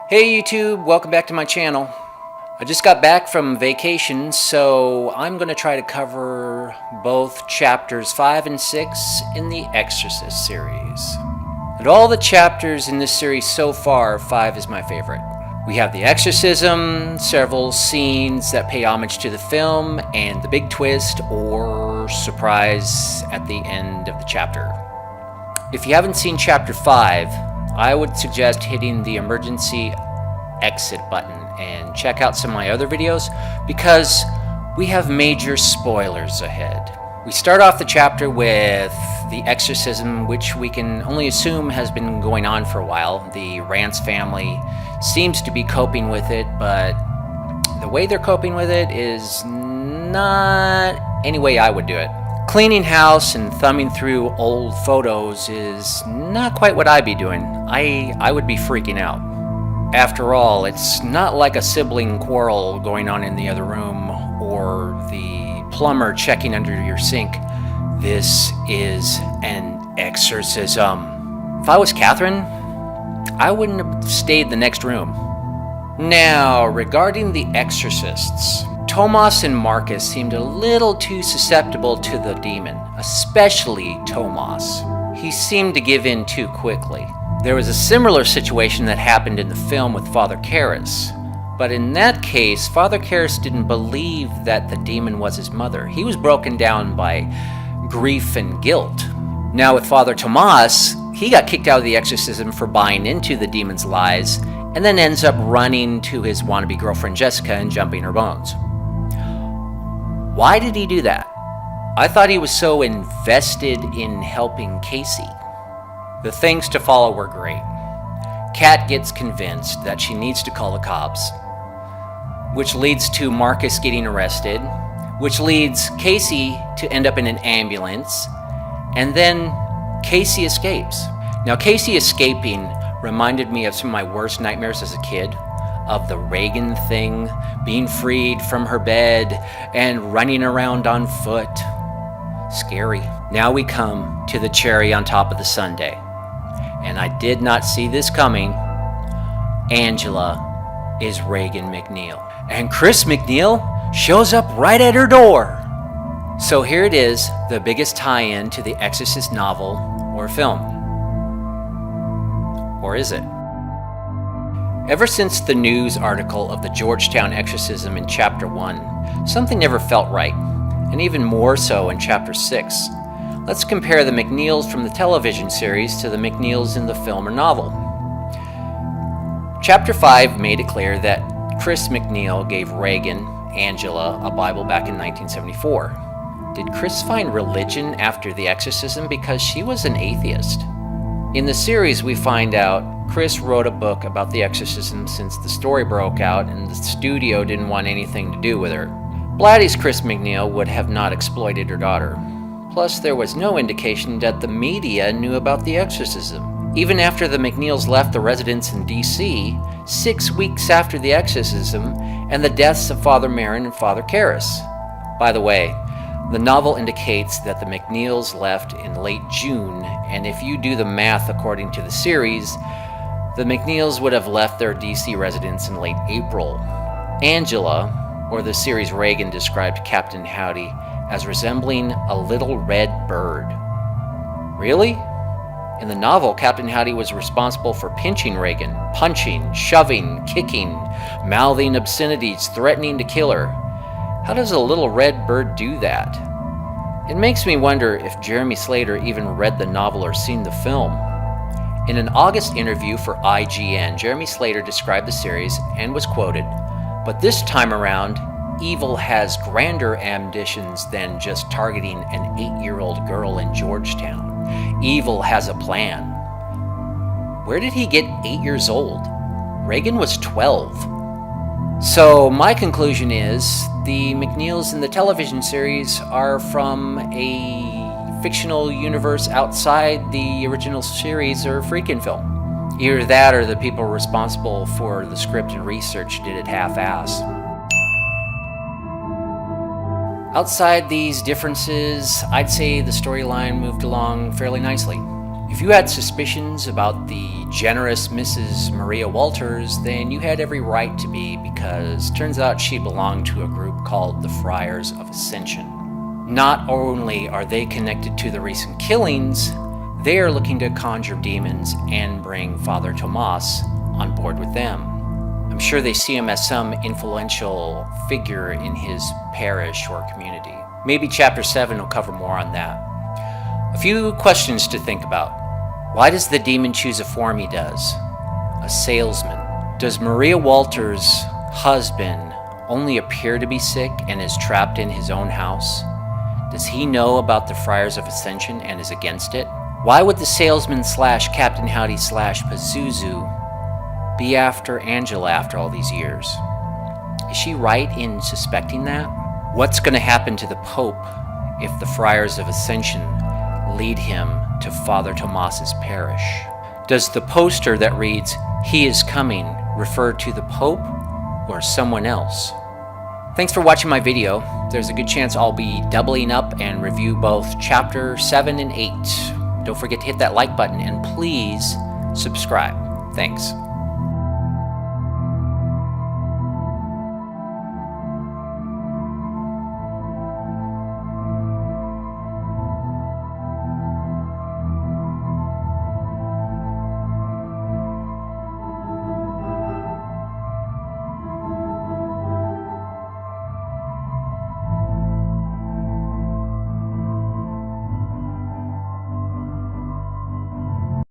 Hey YouTube, welcome back to my channel. I just got back from vacation, so I'm going to try to cover both chapters 5 and 6 in the Exorcist series. Of all the chapters in this series so far, 5 is my favorite. We have the exorcism, several scenes that pay homage to the film, and the big twist or surprise at the end of the chapter. If you haven't seen chapter 5, I would suggest hitting the emergency exit button and check out some of my other videos because we have major spoilers ahead. We start off the chapter with the exorcism, which we can only assume has been going on for a while. The Rance family seems to be coping with it, but the way they're coping with it is not any way I would do it. Cleaning house and thumbing through old photos is not quite what I'd be doing. I would be freaking out. After all, it's not like a sibling quarrel going on in the other room or the plumber checking under your sink. This is an exorcism. If I was Catherine, I wouldn't have stayed in the next room. Now, regarding the exorcists, Tomas and Marcus seemed a little too susceptible to the demon, especially Tomas. He seemed to give in too quickly. There was a similar situation that happened in the film with Father Karras, but in that case, Father Karras didn't believe that the demon was his mother. He was broken down by grief and guilt. Now with Father Tomas, he got kicked out of the exorcism for buying into the demon's lies, and then ends up running to his wannabe girlfriend Jessica and jumping her bones. Why did he do that? I thought he was so invested in helping Casey. The things to follow were great. Kat gets convinced that she needs to call the cops, which leads to Marcus getting arrested, which leads Casey to end up in an ambulance, and then Casey escapes. Now, Casey escaping reminded me of some of my worst nightmares as a kid, of the Reagan thing, being freed from her bed and running around on foot. Scary. Now we come to the cherry on top of the sundae. And I did not see this coming. Angela is Reagan MacNeil. And Chris MacNeil shows up right at her door. So here it is, the biggest tie-in to the Exorcist novel or film. Or is it? Ever since the news article of the Georgetown exorcism in Chapter 1, something never felt right, and even more so in Chapter 6. Let's compare the MacNeils from the television series to the MacNeils in the film or novel. Chapter 5 made it clear that Chris MacNeil gave Reagan, Angela, a Bible back in 1974. Did Chris find religion after the exorcism because she was an atheist? In the series, we find out Chris wrote a book about the exorcism since the story broke out and the studio didn't want anything to do with her. Blatty's Chris MacNeil would have not exploited her daughter. Plus, there was no indication that the media knew about the exorcism. Even after the MacNeils left the residence in D.C., 6 weeks after the exorcism and the deaths of Father Merrin and Father Karras. By the way, the novel indicates that the MacNeils left in late June, and if you do the math according to the series, the MacNeils would have left their D.C. residence in late April. Angela, or the series Reagan, described Captain Howdy as resembling a little red bird. Really? In the novel, Captain Howdy was responsible for pinching Reagan, punching, shoving, kicking, mouthing obscenities, threatening to kill her. How does a little red bird do that? It makes me wonder if Jeremy Slater even read the novel or seen the film. In an August interview for IGN, Jeremy Slater described the series and was quoted, "But this time around, evil has grander ambitions than just targeting an 8-year-old girl in Georgetown. Evil has a plan." Where did he get 8 years old? Reagan was 12. So my conclusion is the MacNeils in the television series are from a fictional universe outside the original series or freaking film. Either that or the people responsible for the script and research did it half-ass. Outside these differences, I'd say the storyline moved along fairly nicely. If you had suspicions about the generous Mrs. Maria Walters, then you had every right to be, because turns out she belonged to a group called the Friars of Ascension. Not only are they connected to the recent killings, they are looking to conjure demons and bring Father Tomas on board with them. I'm sure they see him as some influential figure in his parish or community. Maybe Chapter 7 will cover more on that. A few questions to think about. Why does the demon choose a form he does? A salesman. Does Maria Walters' husband only appear to be sick and is trapped in his own house? Does he know about the Friars of Ascension and is against it? Why would the salesman slash Captain Howdy slash Pazuzu be after Angela after all these years? Is she right in suspecting that? What's going to happen to the Pope if the Friars of Ascension lead him to Father Tomas's parish? Does the poster that reads, "He is coming," refer to the Pope or someone else? Thanks for watching my video. There's a good chance I'll be doubling up and review both Chapter 7 and 8. Don't forget to hit that like button and please subscribe. Thanks.